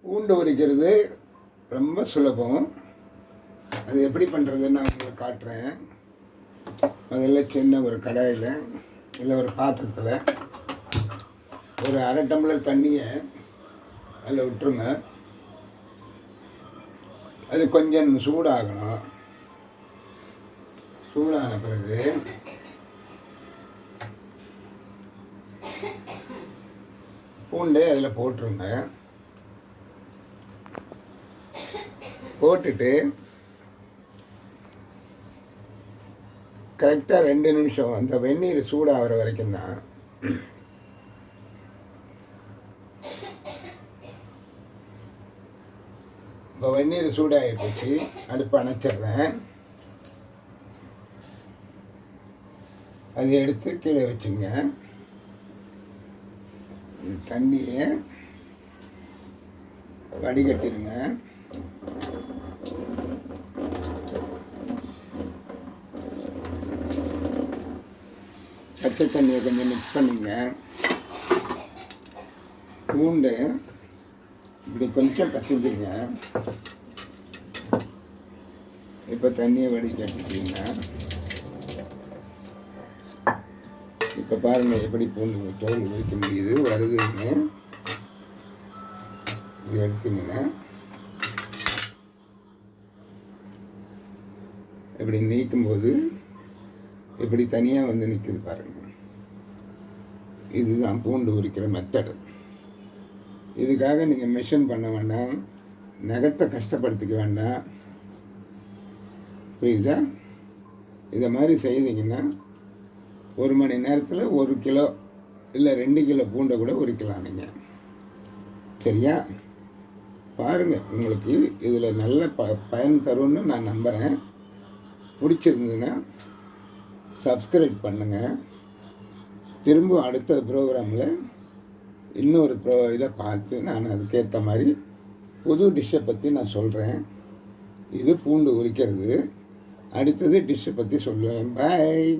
பூண்டு உரிக்கிறது ரொம்ப சுலபம். அது எப்படி பண்ணுறதுன்னு நான் உங்களுக்கு காட்டுறேன். முதல்ல சின்ன ஒரு கடாயில் இல்லை ஒரு பாத்திரத்தில் ஒரு அரை டம்ளர் தண்ணியை அதில் விட்டுருங்க. அது கொஞ்சம் சூடாகணும். சூடான பிறகு பூண்டை அதில் போட்டுருங்க. போட்டுட்டு கரெக்டாக 2 நிமிஷம் அந்த வெந்நீர் சூடாகிற வரைக்கும் தான். இப்போ வெந்நீர் சூடாகி போச்சு, அடுப்பு அணைச்சிட்றேன். அதை எடுத்து கீழே வச்சுங்க. தண்ணியை வடிகட்டிடுங்க. பச்சை தண்ணியை கொஞ்சம் மிக்ஸ் பண்ணிங்க. பூண்டு இப்படி கொஞ்சம் கசிஞ்சுங்க. இப்போ தண்ணியை வடிகட்டிட்டீங்க. இப்போ பாருங்கள் எப்படி பூண்டு தோல் உரிக்க முடியுது, வருதுங்க. இது எடுத்தீங்கன்னா இப்படி நீக்கும்போது இப்படி தனியாக வந்து நிற்குது பாருங்கள். இதுதான் பூண்டு உரிக்கிற மெத்தடு. இதுக்காக நீங்கள் மிஷின் பண்ண வேண்டாம், நகத்தை கஷ்டப்படுத்திக்க வேண்டாம். புரியுதா? இதை மாதிரி செய்தீங்கன்னா 1 மணி நேரத்தில் 1 கிலோ இல்லை 2 கிலோ பூண்டை கூட உரிக்கலாம் நீங்கள். சரியா? பாருங்கள், உங்களுக்கு இதில் நல்ல பயன் தரும்னு நான் நம்புகிறேன். பிடிச்சிருந்ததுன்னா சப்ஸ்கிரைப் பண்ணுங்கள். திரும்ப அடுத்த ப்ரோக்ராமில் இன்னொரு இதை பார்த்து நான் அதுக்கேற்ற மாதிரி புது டிஷ்ஷை பற்றி நான் சொல்கிறேன். இது பூண்டு உரிக்கிறது. அடுத்தது டிஷ்ஷை பற்றி சொல்லுவேன். பாய்.